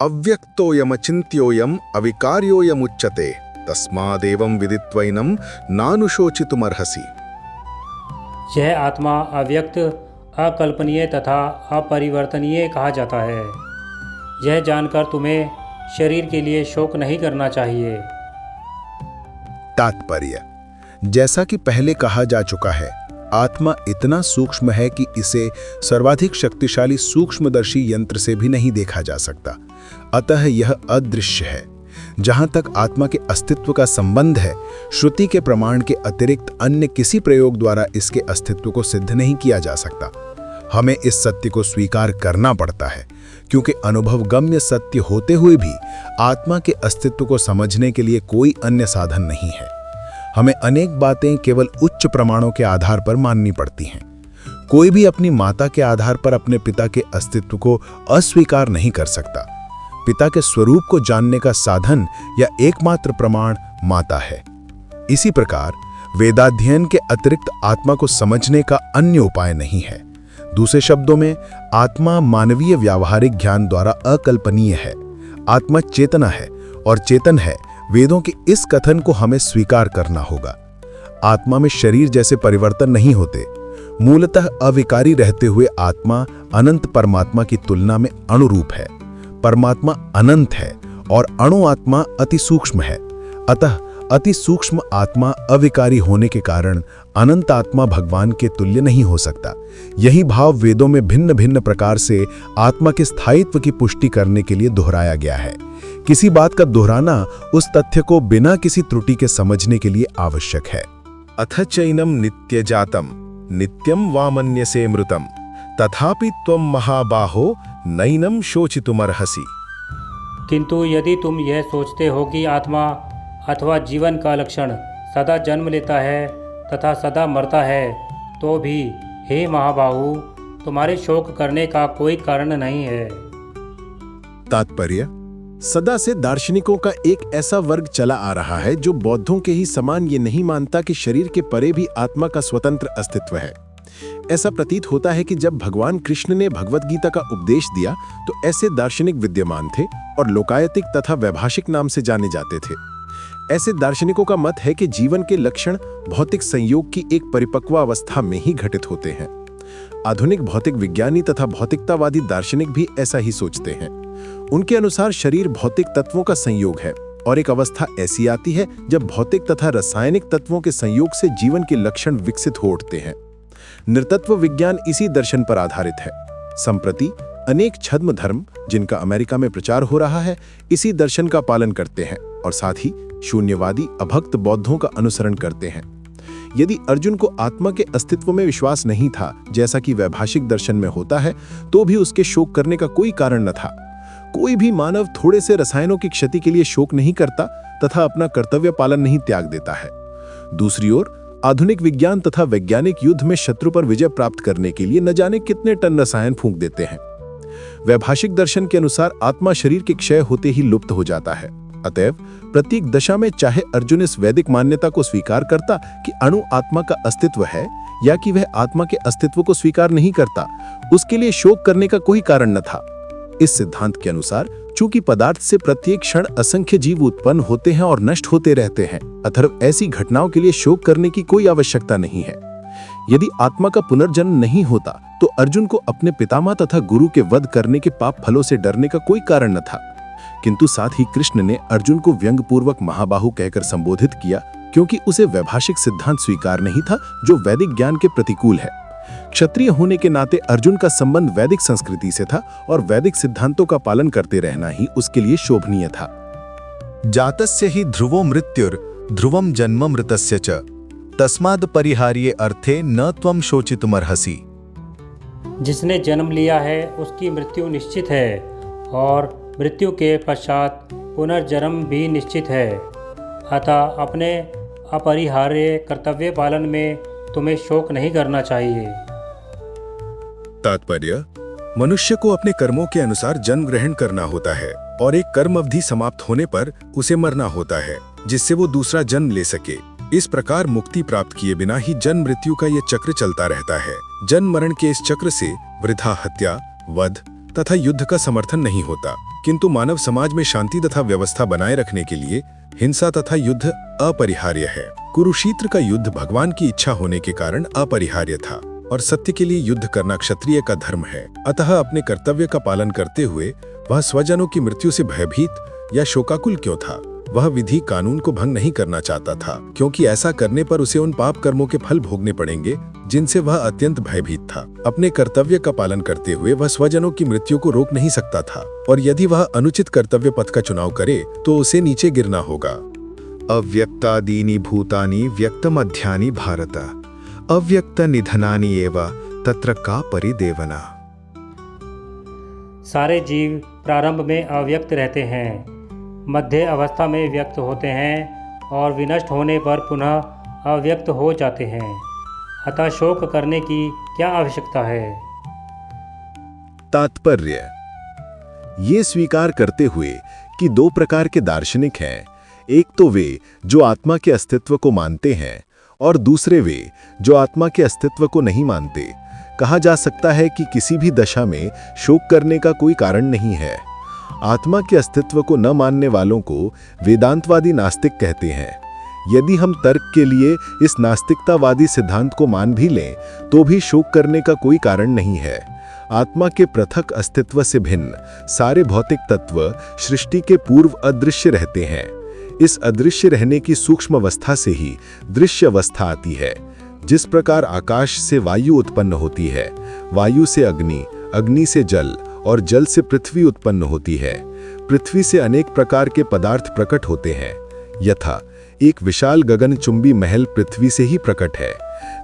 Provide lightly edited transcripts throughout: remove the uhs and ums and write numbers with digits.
अव्यक्तोयमचिन्त्योयम अविकार्योयमुच्यते तस्मादेवं विदित्वैनं नानुशोचितुमर्हसि। यह आत्मा अव्यक्त, अकल्पनीय तथा अपरिवर्तनीय कहा जाता है। यह जानकर तुम्हें शरीर के लिए शोक नहीं करना चाहिए। तात्पर्य: जैसा कि पहले कहा जा चुका है, आत्मा इतना सूक्ष्म है कि इसे सर्वाधिक शक्तिशाली सूक्ष्मदर्शी यंत्र से भी नहीं देखा जा सकता। अतः यह अदृश्य है। जहां तक आत्मा के अस्तित्व का संबंध है, श्रुति के प्रमाण के अतिरिक्त अन्य किसी प्रयोग द्वारा इसके अस्तित्व को सिद्ध नहीं किया जा सकता। हमें इस सत्य को स्वीकार करना पड़ता है, क्योंकि अनुभवगम्य सत्य होते हुए भी आत्मा के अस्तित्व को समझने के लिए कोई अन्य साधन नहीं है। हमें अनेक बातें केवल उच्च प्रमाणों के आधार पर माननी पड़ती हैं। कोई भी अपनी माता के आधार पर अपने पिता के अस्तित्व को अस्वीकार नहीं कर सकता। पिता के स्वरूप को जानने का साधन या एकमात्र प्रमाण माता है। इसी प्रकार वेदाध्ययन के अतिरिक्त आत्मा को समझने का अन्य उपाय नहीं है। दूसरे शब्दों में, आत्मा मानवीय व्यावहारिक ज्ञान द्वारा अकल्पनीय है। आत्मा चेतना है और चेतन है। वेदों के इस कथन को हमें स्वीकार करना होगा। आत्मा में शरीर जैसे परिवर्तन नहीं होते। मूलतः अविकारी रहते हुए आत्मा अनंत परमात्मा की तुलना में अणुरूप है। परमात्मा अनंत है और अणु आत्मा अति सूक्ष्म है। अतः अति सूक्ष्म आत्मा अविकारी होने के कारण अनंत आत्मा भगवान के तुल्य नहीं हो सकता। यही भाव वेदों में भिन्न भिन्न प्रकार से आत्मा के स्थायित्व की पुष्टि करने के लिए दोहराया गया है। किसी बात का दोहराना उस तथ्य को बिना किसी त्रुटि के समझने के लिए आवश्यक है। अथ चैनम नित्यजातम नित्यम वामन्यसे मृतम तथापि त्वं महाबाहो नैनम शोचितुमर्हसि। किंतु यदि तुम यह सोचते हो कि आत्मा अथवा जीवन का लक्षण सदा जन्म लेता है तथा सदा मरता है, तो भी हे महाबाहु, तुम्हारे शोक करने का कोई कारण नहीं है। तात्पर्य: सदा से दार्शनिकों का एक ऐसा वर्ग चला आ रहा है जो बौद्धों के ही समान ये नहीं मानता कि शरीर के परे भी आत्मा का स्वतंत्र अस्तित्व है। ऐसा प्रतीत होता है कि जब भगवान कृष्ण ने भगवत गीता का उपदेश दिया तो ऐसे दार्शनिक विद्यमान थे और लोकायतिक तथा वैभाषिक नाम से जाने जाते थे। ऐसे दार्शनिकों का मत है कि जीवन के लक्षण भौतिक संयोग की एक परिपक्व अवस्था में ही घटित होते हैं। आधुनिक भौतिक विज्ञानी तथा भौतिकतावादी दार्शनिक भी ऐसा ही सोचते हैं। उनके अनुसार शरीर भौतिक तत्वों का संयोग है और एक अवस्था ऐसी आती है जब भौतिक तथा रासायनिक तत्वों के संयोग से जीवन के लक्षण विकसित हो उठते हैं। नृतत्व विज्ञान इसी दर्शन पर आधारित है। संप्रति अनेक छद्म धर्म, जिनका अमेरिका में प्रचार हो रहा है, इसी दर्शन का पालन करते हैं और साथ ही शून्यवादी अभक्त बौद्धों का अनुसरण करते हैं। यदि अर्जुन को आत्मा के अस्तित्व में विश्वास नहीं था, जैसा कि वैभाषिक दर्शन में होता है, तो भी उसके शोक करने का कोई कारण न था। कोई भी मानव थोड़े से रसायनों की क्षति के लिए शोक नहीं करता तथा अपना कर्तव्य पालन नहीं त्याग देता है। दूसरी ओर आधुनिक विज्ञान तथा वैज्ञानिक युद्ध में शत्रु पर विजय प्राप्त करने के लिए न जाने कितने टन रसायन फूंक देते हैं। वैभाषिक दर्शन के अनुसार आत्मा शरीर के क्षय होते ही लुप्त हो जाता है। अतएव प्रत्येक दशा में चाहे अर्जुन इस वैदिक मान्यता को स्वीकार करता कि अणु आत्मा का अस्तित्व है, या कि वह आत्मा के अस्तित्व को स्वीकार नहीं करता, उसके लिए शोक करने का कोई कारण न था। इस सिद्धांत के अनुसार चूंकि पदार्थ से प्रत्येक क्षण असंख्य जीव उत्पन्न होते हैं और नष्ट होते रहते हैं, अतः ऐसी घटनाओं के लिए शोक करने की कोई आवश्यकता नहीं है। यदि आत्मा का पुनर्जन्म नहीं होता तो अर्जुन को अपने पितामह तथा गुरु के वध करने के पाप फलों से डरने का कोई कारण न था। किंतु साथ ही कृष्ण ने अर्जुन को व्यंग्यपूर्वक महाबाहु कहकर संबोधित किया, क्योंकि उसे वैभाषिक सिद्धांत स्वीकार नहीं था जो वैदिक ज्ञान के प्रतिकूल है। क्षत्रिय होने के नाते अर्जुन का संबंध वैदिक संस्कृति से था और वैदिक सिद्धांतों का पालन करते रहना ही उसके लिए शोभनीय था। जातस्य ही ध्रुवो मृत्युर ध्रुवम जन्म मृतस्य च तस्माद् परिहार्ये अर्थे न त्वं शोचितुमर्हसि। जिसने जन्म लिया है उसकी मृत्यु निश्चित है और मृत्यु के पश्चात पुनर्जन्म भी निश्चित है। अतः अपने अपरिहार्य कर्तव्य पालन में तुम्हें शोक नहीं करना चाहिए। तात्पर्य: मनुष्य को अपने कर्मों के अनुसार जन्म ग्रहण करना होता है और एक कर्म अवधि समाप्त होने पर उसे मरना होता है, जिससे वो दूसरा जन्म ले सके। इस प्रकार मुक्ति प्राप्त किए बिना ही जन्म मृत्यु का ये चक्र चलता रहता है। जन्म मरण के इस चक्र से वृथा हत्या, वध तथा युद्ध का समर्थन नहीं होता। किंतु मानव समाज में शांति तथा व्यवस्था बनाए रखने के लिए हिंसा तथा युद्ध अपरिहार्य है। कुरुक्षेत्र का युद्ध भगवान की इच्छा होने के कारण अपरिहार्य था और सत्य के लिए युद्ध करना क्षत्रिय का धर्म है। अतः अपने कर्तव्य का पालन करते हुए वह स्वजनों की मृत्यु से भयभीत या शोकाकुल क्यों था? वह विधि कानून को भंग नहीं करना चाहता था, क्योंकि ऐसा करने पर उसे उन पाप कर्मों के फल भोगने पड़ेंगे जिनसे वह अत्यंत भयभीत था। अपने कर्तव्य का पालन करते हुए वह स्वजनों की मृत्यु को रोक नहीं सकता था, और यदि वह अनुचित कर्तव्य पथ का चुनाव करे तो उसे नीचे गिरना होगा। अव्यक्तादीनि भूतानि व्यक्तमध्यानि भारत, अव्यक्त निधनानि एव तत्र का परिदेवना। सारे जीव प्रारंभ में अव्यक्त रहते हैं, मध्य अवस्था में व्यक्त होते हैं और विनष्ट होने पर पुनः अव्यक्त हो जाते हैं। अतः शोक करने की क्या आवश्यकता है? तात्पर्य: ये स्वीकार करते हुए कि दो प्रकार के दार्शनिक हैं, एक तो वे जो आत्मा के अस्तित्व को मानते हैं और दूसरे वे जो आत्मा के अस्तित्व को नहीं मानते, कहा जा सकता है कि किसी भी दशा में शोक करने का कोई कारण नहीं है। आत्मा के अस्तित्व को न मानने वालों को वेदांतवादी नास्तिक कहते हैं। यदि हम तर्क के लिए इस नास्तिकतावादी सिद्धांत को मान भी लें तो भी शोक करने का कोई कारण नहीं है। आत्मा के पृथक अस्तित्व से भिन्न सारे भौतिक तत्व सृष्टि के पूर्व अदृश्य रहते हैं। इस अदृश्य रहने की सूक्ष्म अवस्था से ही दृश्य अवस्था आती है। जिस प्रकार आकाश से वायु उत्पन्न होती है, वायु से अग्नि, अग्नि से जल और जल से पृथ्वी उत्पन्न होती है, पृथ्वी से अनेक प्रकार के पदार्थ प्रकट होते हैं। यथा एक विशाल गगनचुंबी महल पृथ्वी से ही प्रकट है।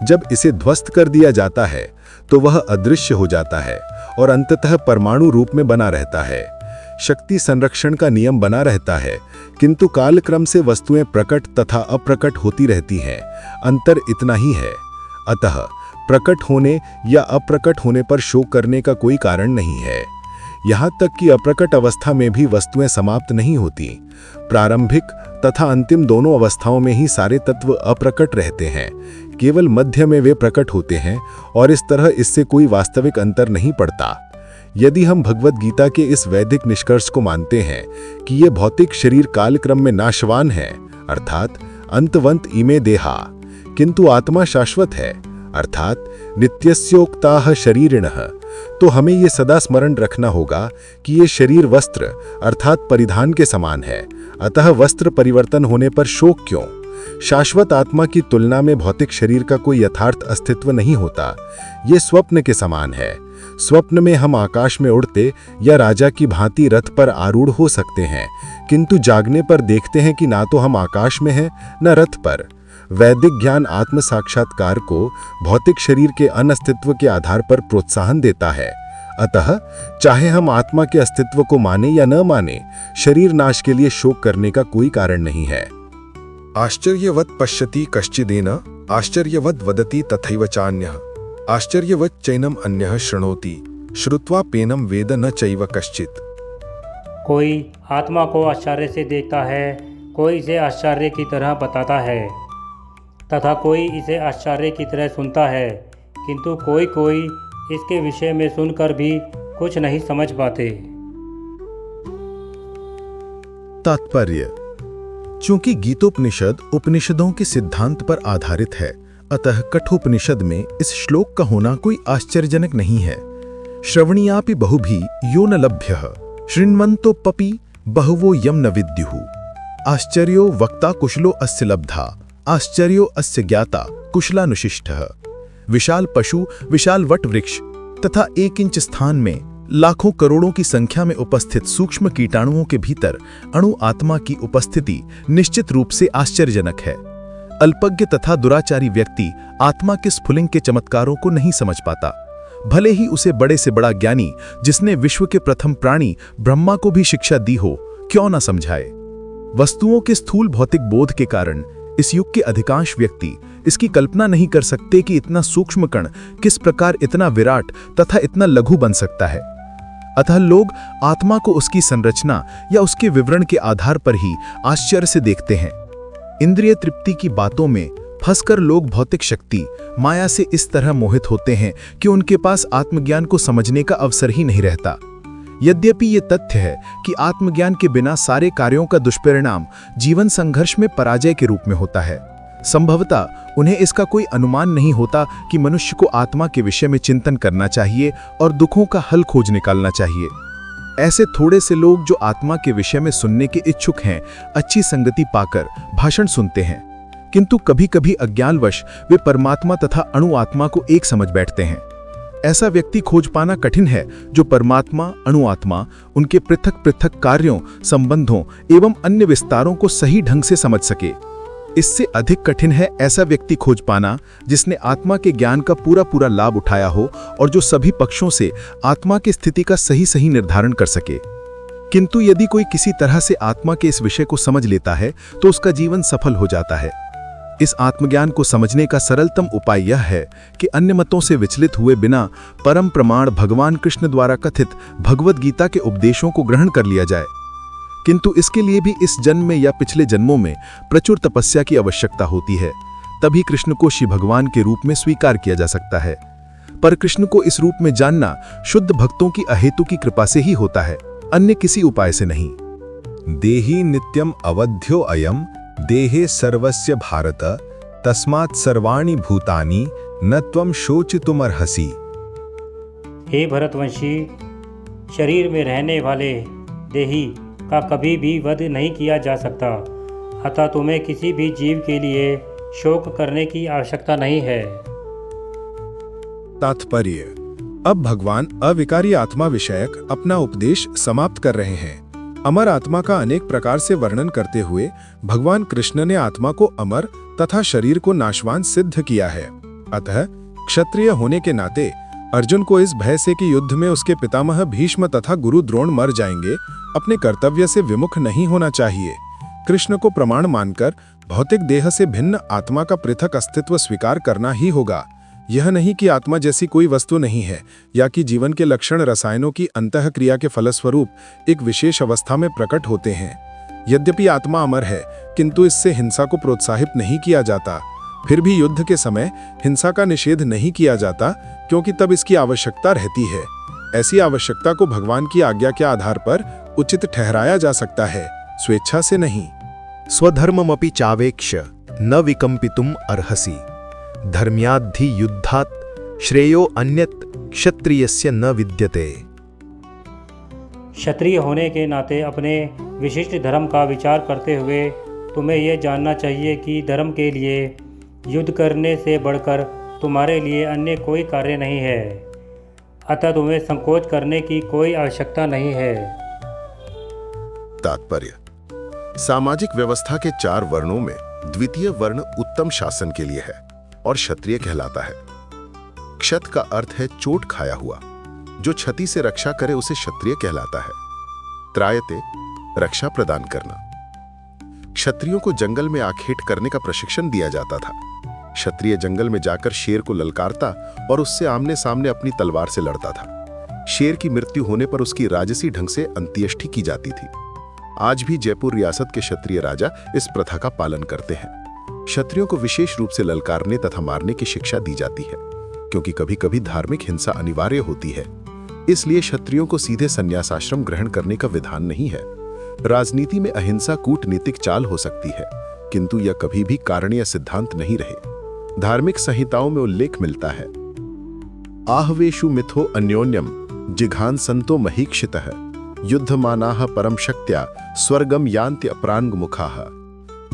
जब इसे ध्वस्त कर दिया जाता है तो वह अदृश्य हो जाता है और अंततः परमाणु रूप में बना रहता है। शक्ति संरक्षण का नियम बना रहता है, किंतु कालक्रम से वस्तुएं प्रकट तथा अप्रकट होती रहती हैं। अंतर इतना ही है। अतः प्रकट होने या अप्रकट होने पर शोक करने का कोई कारण नहीं है। यहाँ तक कि अप्रकट अवस्था में भी वस्तुएं समाप्त नहीं होती। प्रारंभिक तथा अंतिम दोनों अवस्थाओं में ही सारे तत्व अप्रकट रहते हैं, केवल मध्य में वे प्रकट होते हैं और इस तरह इससे कोई वास्तविक अंतर नहीं पड़ता। यदि हम भगवद गीता के इस वैदिक निष्कर्ष को मानते हैं कि ये भौतिक शरीर कालक्रम में नाशवान है, अर्थात अंतवंत इमे देहा, किंतु आत्मा शाश्वत है, अर्थात नित्यस्योक्ताः शरीरिणः, तो हमें ये सदा स्मरण रखना होगा कि ये शरीर वस्त्र अर्थात परिधान के समान है। अतः वस्त्र परिवर्तन होने पर शोक क्यों? शाश्वत आत्मा की तुलना में भौतिक शरीर का कोई यथार्थ अस्तित्व नहीं होता। ये स्वप्न के समान है। स्वप्न में हम आकाश में उड़ते या राजा की भांति रथ पर आरूढ़ हो सकते हैं, किंतु जागने पर देखते हैं कि ना तो हम आकाश में हैं न रथ पर। वैदिक ज्ञान आत्म साक्षात्कार को भौतिक शरीर के अनस्तित्व के आधार पर प्रोत्साहन देता है। अतः चाहे हम आत्मा के अस्तित्व को माने या न माने, शरीर नाश के लिए शोक करने का कोई कारण नहीं है। आश्चर्यवत् पश्यति कश्चिदेन आश्चर्यवद् वदति तथैव चान्यः आश्चर्यवत् चैनम अन्यः शृणोति श्रुत्वा पेनम वेद न चैव कश्चित्। कोई आत्मा को आश्चर्य से देखता है, कोई इसे आश्चर्य की तरह बताता है तथा कोई इसे आश्चर्य की तरह सुनता है, किंतु कोई कोई इसके विषय में सुनकर भी कुछ नहीं समझ पाते। तात्पर्य: चूंकि गीतोपनिषद उपनिषदों के सिद्धांत पर आधारित है, अतः कठोपनिषद में इस श्लोक का होना कोई आश्चर्यजनक नहीं है। श्रवणीयापि बहुभी यो न लभ्यः शृण्वन्तोऽपि बहुवो यम न विद्युः आश्चर्यो वक्ता कुशलो अस्य लब्धा आश्चर्यो अस्य ज्ञाता कुशलानुशिष्टः। विशाल पशु, विशाल वट वृक्ष तथा 1 इंच स्थान में लाखों करोड़ों की संख्या में उपस्थित सूक्ष्म कीटाणुओं के भीतर अणु आत्मा की उपस्थिति निश्चित रूप से आश्चर्यजनक है। अल्पज्ञ तथा दुराचारी व्यक्ति आत्मा के स्फुलिंग के चमत्कारों को नहीं समझ पाता, भले ही उसे बड़े से बड़ा ज्ञानी जिसने विश्व के प्रथम प्राणी ब्रह्मा को भी शिक्षा दी हो क्यों न समझाए। वस्तुओं के स्थूल भौतिक बोध के कारण इस युग के अधिकांश व्यक्ति इसकी कल्पना नहीं कर सकते कि इतना सूक्ष्म कण किस प्रकार इतना विराट तथा इतना लघु बन सकता है। अतः लोग आत्मा को उसकी संरचना या उसके विवरण के आधार पर ही आश्चर्य से देखते हैं। इंद्रिय तृप्ति की बातों में फंसकर लोग भौतिक शक्ति माया से इस तरह मोहित होते हैं कि उनके पास आत्मज्ञान को समझने का अवसर ही नहीं रहता। यद्यपि ये तथ्य है कि आत्मज्ञान के बिना सारे कार्यों का दुष्परिणाम जीवन संघर्ष में पराजय के रूप में होता है, संभवतः उन्हें इसका कोई अनुमान नहीं होता कि मनुष्य को आत्मा के विषय में चिंतन करना चाहिए और दुखों का हल खोज निकालना चाहिए। ऐसे थोड़े से लोग जो आत्मा के विषय में सुनने के इच्छुक हैं, अच्छी संगति पाकर भाषण सुनते हैं, किंतु कभी कभी अज्ञानवश वे परमात्मा तथा अणु आत्मा को एक समझ बैठते हैं। ऐसा व्यक्ति खोज पाना कठिन है जो परमात्मा, अणु आत्मा, उनके पृथक पृथक कार्यों, संबंधों एवं अन्य विस्तारों को सही ढंग से समझ सके। इससे अधिक कठिन है ऐसा व्यक्ति खोज पाना जिसने आत्मा के ज्ञान का पूरा पूरा लाभ उठाया हो और जो सभी पक्षों से आत्मा की स्थिति का सही सही निर्धारण कर सके। किंतु यदि कोई किसी तरह से आत्मा के इस विषय को समझ लेता है तो उसका जीवन सफल हो जाता है। इस आत्मज्ञान को समझने का सरलतम उपाय यह है कि अन्य मतों से विचलित हुए बिना परम प्रमाण भगवान कृष्ण द्वारा कथित भगवद गीता के उपदेशों को ग्रहण कर लिया जाए। किंतु इसके लिए भी इस जन्म में या पिछले जन्मों में प्रचुर तपस्या की आवश्यकता होती है, तभी कृष्ण को श्री भगवान के रूप में स्वीकार किया जा सकता है। पर कृष्ण को इस रूप में जानना शुद्ध भक्तों की अहेतु की कृपा से ही होता है, अन्य किसी उपाय से नहीं। देहि नित्यम अवध्यो अयम देहे सर्वस्य भारत तस्मात् सर्वाणि भूतानि न त्वं शोचितुमर्हसि। हे भरतवंशी, शरीर में रहने वाले देही का कभी भी वध नहीं किया जा सकता, अतः तुम्हें किसी भी जीव के लिए शोक करने की आवश्यकता नहीं है। तात्पर्य: अब भगवान अविकारी आत्मा विषयक अपना उपदेश समाप्त कर रहे हैं। अमर आत्मा का अनेक प्रकार से वर्णन करते हुए भगवान कृष्ण ने आत्मा को अमर तथा शरीर को नाशवान सिद्ध किया है। अतः क्षत्रिय होने के नाते अर्जुन को इस भय से कि युद्ध में उसके पितामह भीष्म तथा गुरु द्रोण मर जाएंगे, अपने कर्तव्य से विमुख नहीं होना चाहिए। कृष्ण को प्रमाण मानकर भौतिक देह से भिन्न आत्मा का पृथक अस्तित्व स्वीकार करना ही होगा। यह नहीं कि आत्मा जैसी कोई वस्तु नहीं है या कि जीवन के लक्षण रसायनों की अंतःक्रिया के फलस्वरूप एक विशेष अवस्था में प्रकट होते हैं। यद्यपि आत्मा अमर है, किंतु इससे हिंसा को प्रोत्साहित नहीं किया जाता। फिर भी युद्ध के समय हिंसा का निषेध नहीं किया जाता, क्योंकि तब इसकी आवश्यकता रहती है। ऐसी आवश्यकता को भगवान की आज्ञा के आधार पर उचित ठहराया जा सकता है, स्वेच्छा से नहीं। स्वधर्ममपि चावेक्ष न विकम्पितुम अर्हसि धर्म्याद्धि युद्धात् श्रेयो अन्यत् क्षत्रियस्य न विद्यते। क्षत्रिय होने के नाते अपने विशिष्ट धर्म का विचार करते हुए तुम्हें यह जानना चाहिए कि धर्म के लिए युद्ध करने से बढ़कर तुम्हारे लिए अन्य कोई कार्य नहीं है, अतः तुम्हें संकोच करने की कोई आवश्यकता नहीं है। तात्पर्य: सामाजिक व्यवस्था के 4 वर्णों में द्वितीय वर्ण उत्तम शासन के लिए है और क्षत्रिय कहलाता है। क्षत का अर्थ है चोट खाया हुआ, जो क्षति से रक्षा करे उसे क्षत्रिय कहलाता है। त्रायते रक्षा प्रदान करना। क्षत्रियों को जंगल में आखेट करने का प्रशिक्षण दिया जाता था। क्षत्रिय जंगल में जाकर शेर को ललकारता और उससे आमने सामने अपनी तलवार से लड़ता था। शेर की मृत्यु होने पर उसकी राजसी ढंग से अंत्येष्टि की जाती थी। आज भी जयपुर रियासत के क्षत्रिय राजा इस प्रथा का पालन करते हैं। क्षत्रियों को विशेष रूप से ललकारने तथा मारने की शिक्षा दी जाती है, क्योंकि कभी कभी धार्मिक हिंसा अनिवार्य होती है। इसलिए क्षत्रियों को सीधे संन्यासाश्रम ग्रहण करने का विधान नहीं है। राजनीति में अहिंसा कूटनीतिक चाल हो सकती है, किंतु यह कभी भी कारणीय सिद्धांत नहीं रहे। धार्मिक संहिताओं में उल्लेख मिलता है, आहवेशु मिथो अन्योन्यम जिघान संतो महीक्षितः युद्धमानाः परम शक्त्या स्वर्गम यान्ति अपरांगमुखाः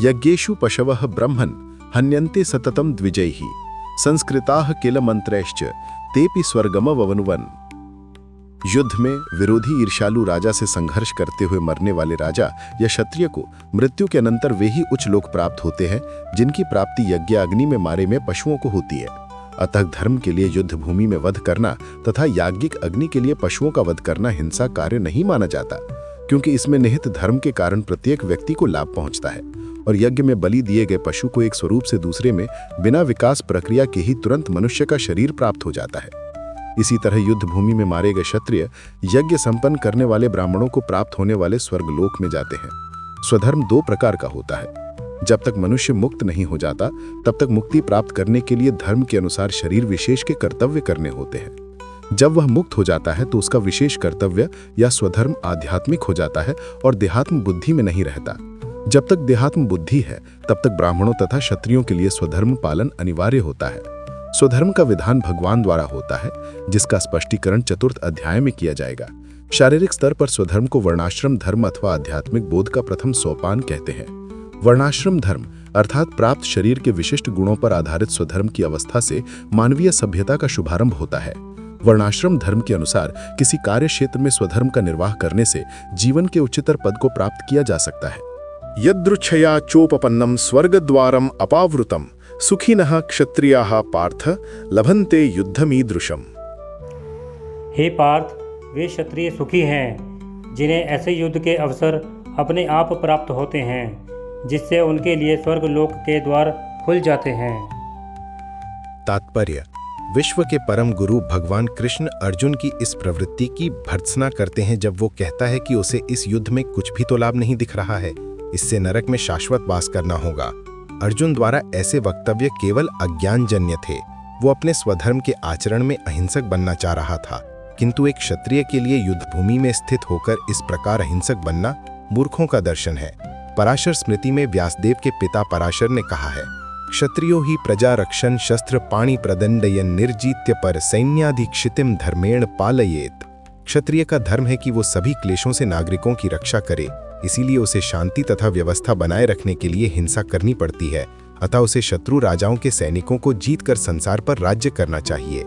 यज्ञेषु पशवः ब्रह्मन् हन्यन्ते सततम द्विजैः संस्कृताः किल मंत्रैश्च तेपि स्वर्गम ववनुवन। युद्ध में विरोधी ईर्ष्यालु राजा से संघर्ष करते हुए मरने वाले राजा या क्षत्रिय को मृत्यु के अनंतर वे ही उच्च लोक प्राप्त होते हैं जिनकी प्राप्ति यज्ञ अग्नि में मारे में पशुओं को होती है। अतः धर्म के लिए युद्ध भूमि में वध करना तथा याज्ञिक अग्नि के लिए पशुओं का वध करना हिंसा कार्य नहीं माना जाता, क्योंकि इसमें निहित धर्म के कारण प्रत्येक व्यक्ति को लाभ पहुंचता है और यज्ञ में बलि दिए गए पशु को एक स्वरूप से दूसरे में बिना विकास प्रक्रिया के ही तुरंत मनुष्य का शरीर प्राप्त हो जाता है। इसी तरह युद्ध भूमि में मारे गए क्षत्रिय यज्ञ संपन्न करने वाले ब्राह्मणों को प्राप्त होने वाले स्वर्गलोक में जाते हैं। स्वधर्म 2 प्रकार का होता है। जब तक मनुष्य मुक्त नहीं हो जाता तब तक मुक्ति प्राप्त करने के लिए धर्म के अनुसार शरीर विशेष के कर्तव्य करने होते हैं। जब वह मुक्त हो जाता है तो उसका विशेष कर्तव्य या स्वधर्म आध्यात्मिक हो जाता है और देहात्म बुद्धि में नहीं रहता। जब तक देहात्म बुद्धि है तब तक ब्राह्मणों तथा क्षत्रियों के लिए स्वधर्म पालन अनिवार्य होता है। स्वधर्म का विधान भगवान द्वारा होता है, जिसका स्पष्टीकरण चतुर्थ अध्याय में किया जाएगा। शारीरिक स्तर पर स्वधर्म को वर्णाश्रम धर्म अथवा आध्यात्मिक बोध का प्रथम सोपान कहते हैं। वर्णाश्रम धर्म अर्थात प्राप्त शरीर के विशिष्ट गुणों पर आधारित स्वधर्म की अवस्था से मानवीय सभ्यता का शुभारंभ होता है। वर्णाश्रम धर्म के अनुसार किसी कार्य क्षेत्र में स्वधर्म का निर्वाह करने से जीवन के उच्चतर पद को प्राप्त किया जा सकता है। यदृच्छया चोपपन्नम स्वर्गद्वारम अपावृतम सुखिनः क्षत्रियाः पार्थ लभन्ते युद्धमीदृशम। हे पार्थ, वे क्षत्रिय सुखी हैं जिन्हें ऐसे युद्ध के अवसर अपने आप प्राप्त होते हैं, जिससे उनके लिए स्वर्ग लोक के द्वार खुल जाते हैं। तात्पर्य: विश्व के परम गुरु भगवान कृष्ण अर्जुन की इस प्रवृत्ति की भर्त्सना करते हैं जब वो कहता है कि उसे इस युद्ध में कुछ भी तो लाभ नहीं दिख रहा है, इससे नरक में शाश्वत वास करना होगा। अर्जुन द्वारा ऐसे वक्तव्य केवल अज्ञानजन्य थे। वो अपने स्वधर्म के आचरण में अहिंसक बनना चाह रहा था, किंतु एक क्षत्रिय के लिए युद्ध भूमि में स्थित होकर इस प्रकार अहिंसक बनना मूर्खों का दर्शन है। पराशर स्मृति में व्यासदेव के पिता पराशर ने कहा है, क्षत्रियो ही प्रजा रक्षण शस्त्र पाणि प्रदंडयन निर्जीत्य पर सैन्याधिक्षितिम धर्मेण पालयेत। क्षत्रिय का धर्म है कि वो सभी क्लेशों से नागरिकों की रक्षा करे, इसीलिए उसे शांति तथा व्यवस्था बनाए रखने के लिए हिंसा करनी पड़ती है। अतः उसे शत्रु राजाओं के सैनिकों को जीतकर संसार पर राज्य करना चाहिए।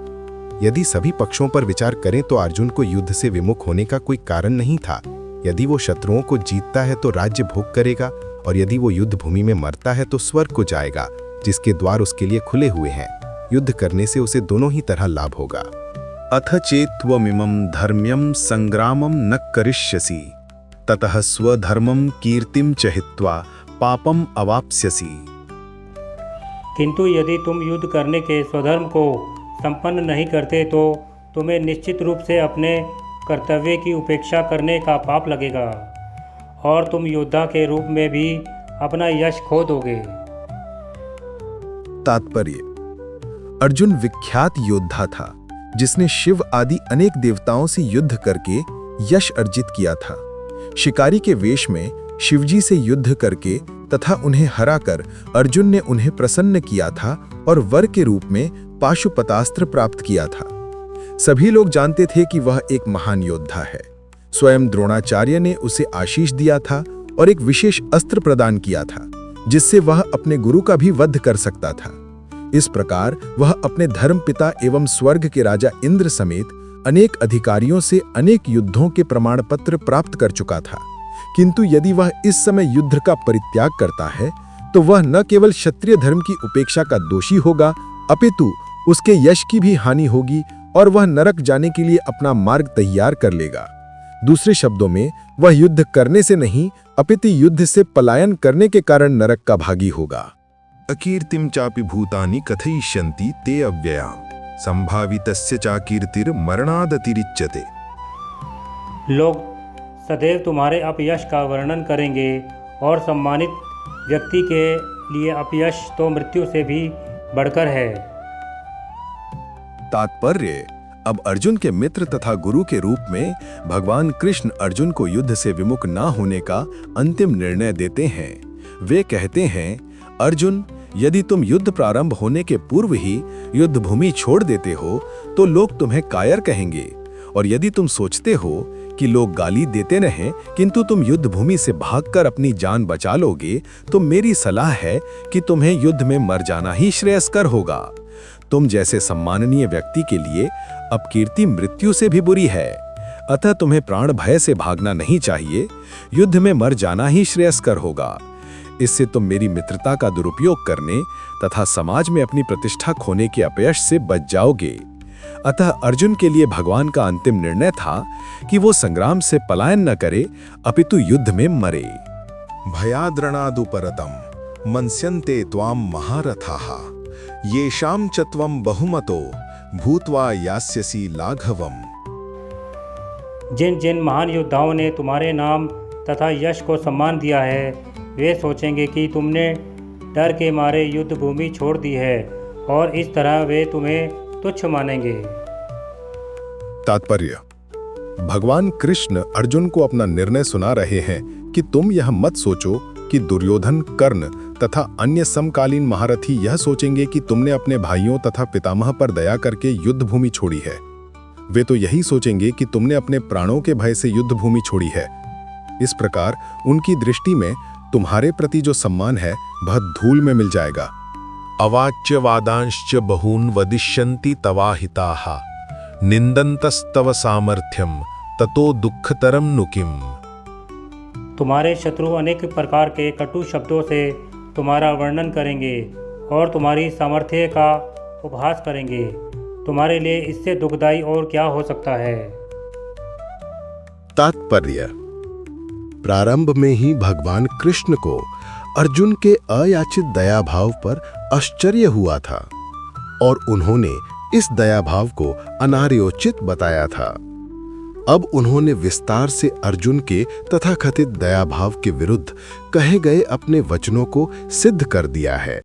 यदि सभी पक्षों पर विचार करें तो अर्जुन को युद्ध से विमुख होने का कोई कारण नहीं था। यदि वो शत्रुओं को जीतता है तो राज्य भोग करेगा, और यदि वो युद्ध भूमि में मरता है तो स्वर्ग को जाएगा, जिसके द्वार उसके लिए खुले हुए हैं। युद्ध करने से उसे दोनों ही तरह लाभ होगा। अथ चेत्त्वमिमं धर्म्यं संग्रामं न करिष्यसि ततः स्वधर्मं कीर्तिं च हित्वा पापम अवाप्स्यसि। किंतु यदि तुम युद्ध करने के स्वधर्म को संपन्न नहीं करते तो तुम्हें निश्चित रूप से अपने कर्तव्य की उपेक्षा करने का पाप लगेगा, और तुम योद्धा के रूप में भी अपना यश खो दोगे। तात्पर्य: अर्जुन विख्यात योद्धा था जिसने शिव आदि अनेक देवताओं से युद्ध करके यश अर्जित किया था। शिकारी के वेश में शिवजी से युद्ध करके तथा उन्हें हराकर अर्जुन ने उन्हें प्रसन्न किया था और वर के रूप में पाशुपतास्त्र प्राप्त किया था। सभी लोग जानते थे कि वह एक महान योद्धा है। स्वयं द्रोणाचार्य ने उसे आशीष दिया था और एक विशेष अस्त्र प्रदान किया था, जिससे वह अपने गुरु का भी वध कर सकता था। इस प्रकार वह अपने धर्मपिता एवं स्वर्ग के राजा इंद्र समेत अनेक अधिकारियों से अनेक युद्धों के प्रमाण पत्र प्राप्त कर चुका था। किंतु यदि वह इस समय युद्ध का परित्याग करता है तो वह न केवल क्षत्रिय धर्म की उपेक्षा का दोषी होगा, अपितु उसके यश की भी हानि होगी और वह नरक जाने के लिए अपना मार्ग तैयार कर लेगा। दूसरे शब्दों में, वह युद्ध करने से नहीं अपितु युद्ध से पलायन करने के कारण नरक का भागी होगा। अकीर्तिम चापि भूतानि कथयिष्यन्ति ते अव्ययां संभावितस्य चाकीर्तिर मरणादतिरिच्यते। लोग सदैव तुम्हारे अपयश का वर्णन करेंगे, और सम्मानित व्यक्ति के लिए अपयश तो मृत्यु से भी बढ़कर है। तात्पर्य: अब अर्जुन के मित्र तथा गुरु के रूप में भगवान कृष्ण अर्जुन को युद्ध से विमुख न होने का अंतिम निर्णय देते हैं। वे कहते हैं, अर्जुन, यदि तुम युद्ध प्रारंभ होने के पूर्व ही युद्ध भूमि छोड़ देते हो तो लोग तुम्हें कायर कहेंगे, और यदि तुम सोचते हो कि लोग गाली देते रहें किंतु तुम युद्ध भूमि से भागकर अपनी जान बचा लोगे, तो मेरी सलाह है कि तुम्हें युद्ध में मर जाना ही श्रेयस्कर होगा। तुम जैसे सम्माननीय व्यक्ति के लिए अपकीर्ति मृत्यु से भी बुरी है, अतः तुम्हें प्राण भय से भागना नहीं चाहिए, युद्ध में मर जाना ही श्रेयस्कर होगा। इससे तुम मेरी मित्रता का दुरुपयोग करने तथा समाज में अपनी प्रतिष्ठा खोने के अपयश से बच जाओगे। अतः अर्जुन के लिए भगवान का अंतिम निर्णय था कि वो संग्राम से पलायन न करे, अपितु युद्ध में मरे। भयाद्रणादुपरतम मन्स्यन्ते त्वाम महारथाः येषां च त्वं बहुमतो भूत्वा यास्यसि लाघवम्। जिन जिन महान योद्धाओं ने तुम्हारे नाम तथा यश को सम्मान दिया है, वे सोचेंगे कि तुमने डर के मारे युद्ध भूमि छोड़ दी है, और इस तरह वे तुम्हें तुच्छ मानेंगे। तात्पर्य: भगवान कृष्ण अर्जुन को अपना निर्णय सुना रहे हैं कि तुम यह मत सोचो कि दुर्योधन, कर्ण तथा अन्य समकालीन महारथी यह सोचेंगे कि तुमने अपने भाइयों तथा पितामह पर दया करके युद्ध भूमि छोड़ी है। वे तो यही सोचेंगे कि तुमने अपने प्राणों के भय से युद्ध भूमि छोड़ी है। इस प्रकार उनकी दृष्टि में तुम्हारे प्रति जो सम्मान है वह धूल में मिल जाएगा। अवाच्य वादांश्च बहून् वदिष्यन्ति तवाहिताः निंदन्तस्तव सामर्थ्यम ततो दुःखतरम नु किम। तुम्हारे शत्रु अनेक प्रकार के कटु शब्दों से तुम्हारा वर्णन करेंगे और तुम्हारी सामर्थ्य का उपहास करेंगे। तुम्हारे लिए इससे दुखदाई और क्या हो सकता है। तात्पर्य: प्रारंभ में ही भगवान कृष्ण को अर्जुन के अयाचित दया भाव पर आश्चर्य हुआ था और उन्होंने इस दया भाव को अनार्योचित बताया था। अब उन्होंने विस्तार से अर्जुन के तथाकथित दया भाव के विरुद्ध कहे गए अपने वचनों को सिद्ध कर दिया है।